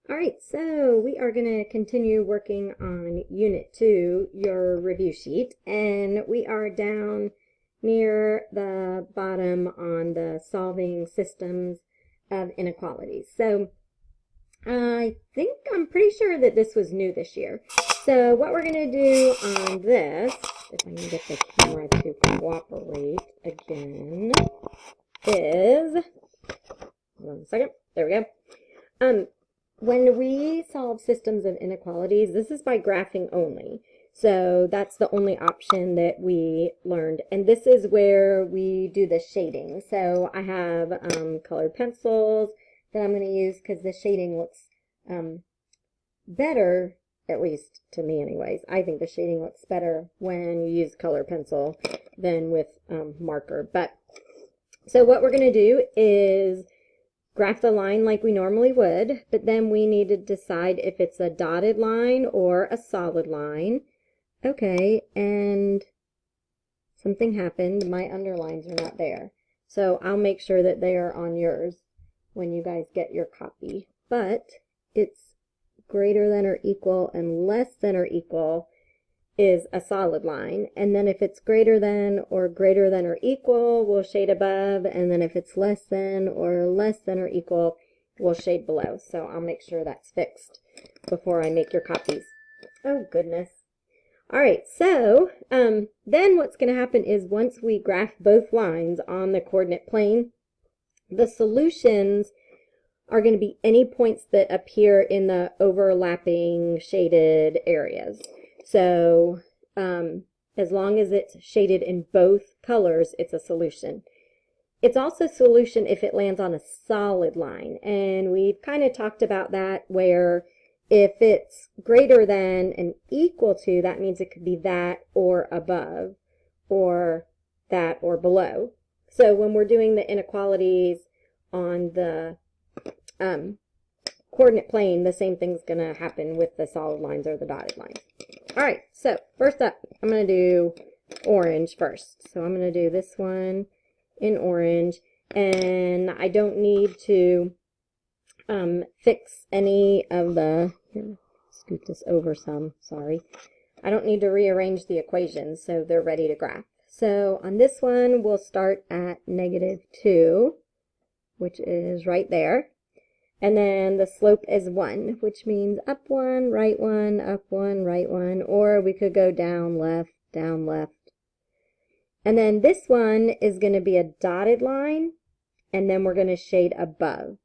All right, so we are going to continue working on Unit 2, your review sheet, and we are down near the bottom on the solving systems of inequalities. So I'm pretty sure that this was new this year. So what we're going to do on this, if I can get the camera to cooperate again, is, hold on a second, there we go. When we solve systems of inequalities, this is by graphing only. So that's the only option that we learned. And this is where we do the shading. So I have colored pencils that I'm going to use because the shading looks better, at least to me anyways. I think the shading looks better when you use color pencil than with marker. So what we're going to do is graph the line like we normally would, but then we need to decide if it's a dotted line or a solid line. Okay, and something happened. My underlines are not there. So I'll make sure that they are on yours when you guys get your copy. But it's greater than or equal and less than or equal is a solid line, and then if it's greater than or equal, we'll shade above, and then if it's less than or equal, we'll shade below. So I'll make sure that's fixed before I make your copies. Oh goodness. All right, so then what's going to happen is once we graph both lines on the coordinate plane, the solutions are going to be any points that appear in the overlapping shaded areas. So as long as it's shaded in both colors, it's a solution. It's also a solution if it lands on a solid line. And we've kind of talked about that, where if it's greater than and equal to, that means it could be that or above, or that or below. So when we're doing the inequalities on the coordinate plane, the same thing's going to happen with the solid lines or the dotted lines. All right, so first up, I'm going to do orange first. So I'm going to do this one in orange, and I don't need to fix any of the, here, scoot this over some, sorry. I don't need to rearrange the equations, so they're ready to graph. So on this one, we'll start at -2, which is right there. And then the slope is 1, which means up 1, right 1, up 1, right 1, or we could go down, left, down, left. And then this one is going to be a dotted line, and then we're going to shade above.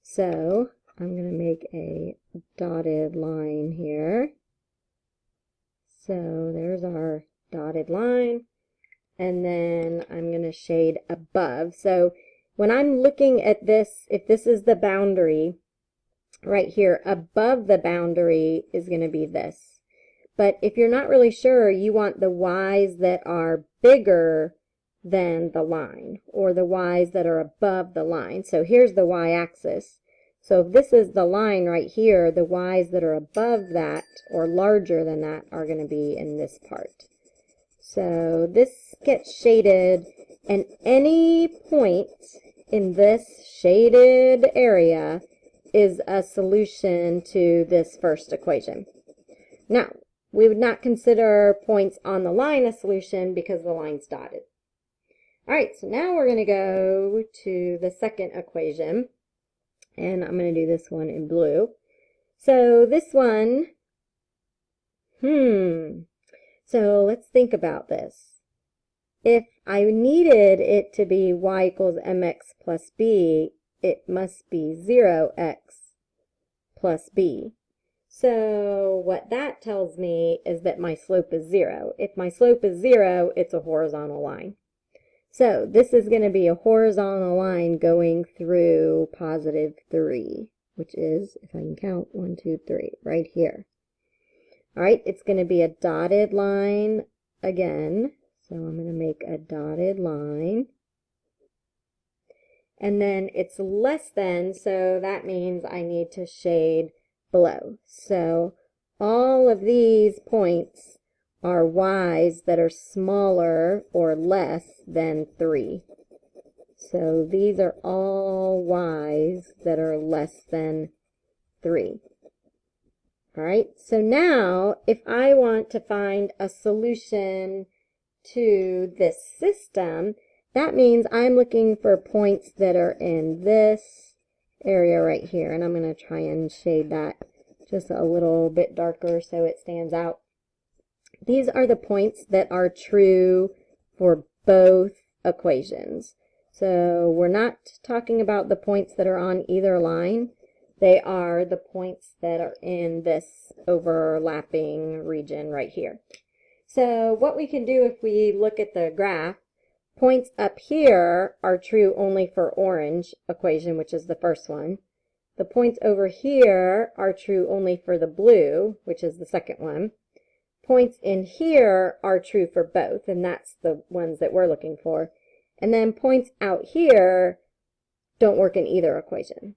So I'm going to make a dotted line here. So there's our dotted line, and then I'm going to shade above. So when I'm looking at this, if this is the boundary right here, above the boundary is going to be this. But if you're not really sure, you want the y's that are bigger than the line, or the y's that are above the line. So here's the y-axis. So if this is the line right here, the y's that are above that or larger than that are going to be in this part. So this gets shaded, and any point in this shaded area is a solution to this first equation. Now, we would not consider points on the line a solution because the line's dotted. All right, so now we're going to go to the second equation, and I'm going to do this one in blue. So this one, so let's think about this. If I needed it to be y equals mx plus b, it must be 0x plus b. So what that tells me is that my slope is 0. If my slope is 0, it's a horizontal line. So this is going to be a horizontal line going through +3, which is, if I can count, 1, 2, 3, right here. All right, it's going to be a dotted line again. So I'm going to make a dotted line. And then it's less than, so that means I need to shade below. So all of these points are y's that are smaller or less than 3. So these are all y's that are less than 3. All right, so now if I want to find a solution to this system, that means I'm looking for points that are in this area right here, and I'm going to try and shade that just a little bit darker so it stands out. These are the points that are true for both equations. So we're not talking about the points that are on either line. They are the points that are in this overlapping region right here. So what we can do if we look at the graph, points up here are true only for orange equation, which is the first one. The points over here are true only for the blue, which is the second one. Points in here are true for both, and that's the ones that we're looking for. And then points out here don't work in either equation.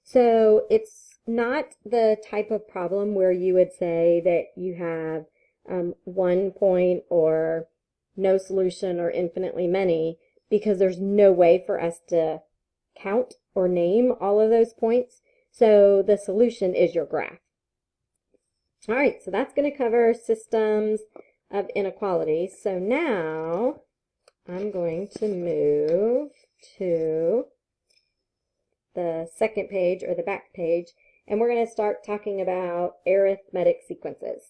So it's not the type of problem where you would say that you have 1 point or no solution or infinitely many, because there's no way for us to count or name all of those points. So the solution is your graph. All right, so that's going to cover systems of inequalities. So now I'm going to move to the second page, or the back page, and we're going to start talking about arithmetic sequences.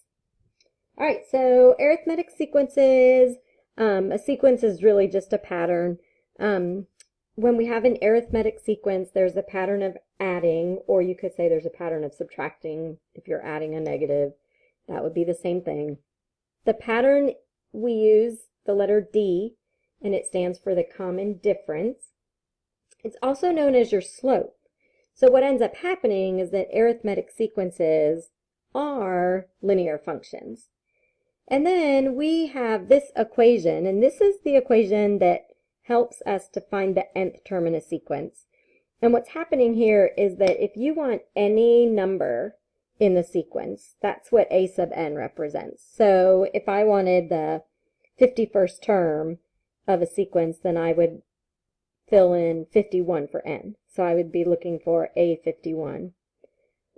All right, so arithmetic sequences, a sequence is really just a pattern. When we have an arithmetic sequence, there's a pattern of adding, or you could say there's a pattern of subtracting. If you're adding a negative, that would be the same thing. The pattern, we use the letter D, and it stands for the common difference. It's also known as your slope. So what ends up happening is that arithmetic sequences are linear functions. And then we have this equation, and this is the equation that helps us to find the nth terminus sequence. And what's happening here is that if you want any number in the sequence, that's what a sub n represents. So if I wanted the 51st term of a sequence, then I would fill in 51 for n. So I would be looking for A51.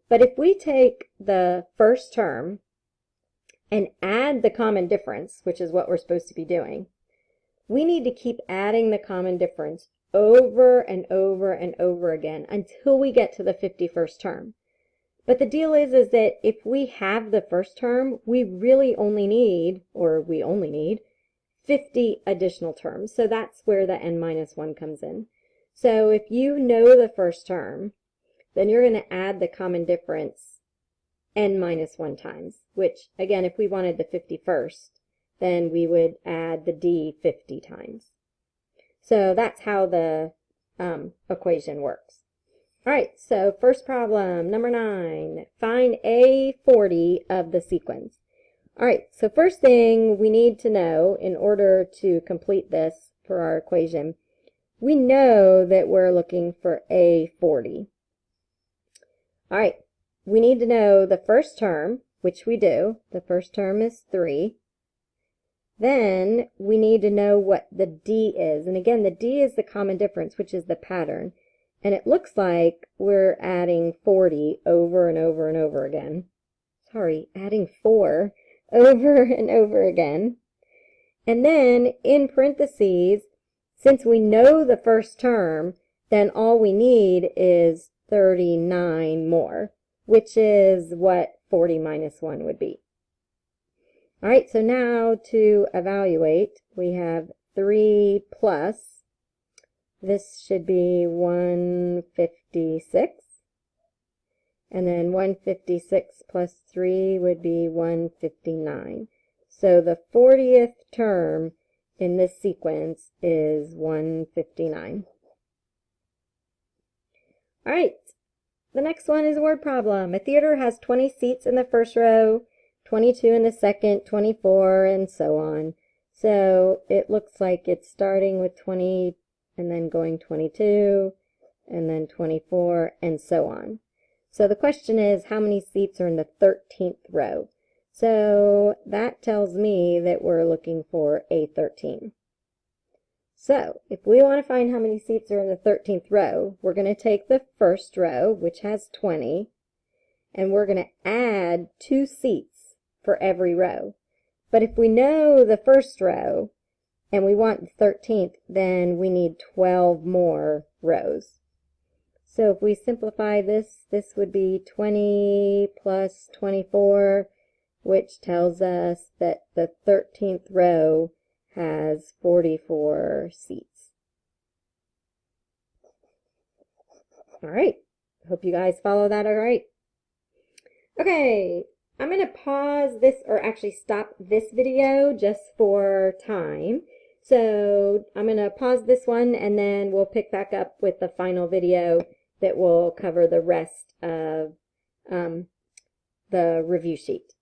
But if we take the first term and add the common difference, which is what we're supposed to be doing, we need to keep adding the common difference over and over and over again until we get to the 51st term. But the deal is that if we have the first term, we really only need, or we only need, 50 additional terms. So that's where the n-1 comes in. So if you know the first term, then you're going to add the common difference n-1 times, which, again, if we wanted the 51st, then we would add the d 50 times. So that's how the equation works. All right, so first problem, number 9. Find A40 of the sequence. All right, so first thing we need to know in order to complete this for our equation, we know that we're looking for A40. All right, we need to know the first term, which we do. The first term is 3. Then we need to know what the D is. And again, the D is the common difference, which is the pattern. And it looks like we're adding 40 over and over and over again. Sorry, adding 4 over and over again. And then in parentheses, since we know the first term, then all we need is 39 more, which is what 40 minus 1 would be. All right, so now to evaluate, we have 3 plus, this should be 156. And then 156 plus 3 would be 159. So the 40th term in this sequence is 159. All right, the next one is a word problem. A theater has 20 seats in the first row, 22 in the second, 24, and so on. So it looks like it's starting with 20 and then going 22 and then 24 and so on. So the question is, how many seats are in the 13th row? So that tells me that we're looking for A13. So if we want to find how many seats are in the 13th row, we're going to take the first row, which has 20, and we're going to add 2 seats for every row. But if we know the first row and we want the 13th, then we need 12 more rows. So if we simplify this, this would be 20 plus 24, which tells us that the 13th row has 44 seats. All right. Hope you guys follow that all right. Okay, I'm going to pause this, or actually stop this video just for time. So I'm going to pause this one, and then we'll pick back up with the final video that will cover the rest of the review sheet.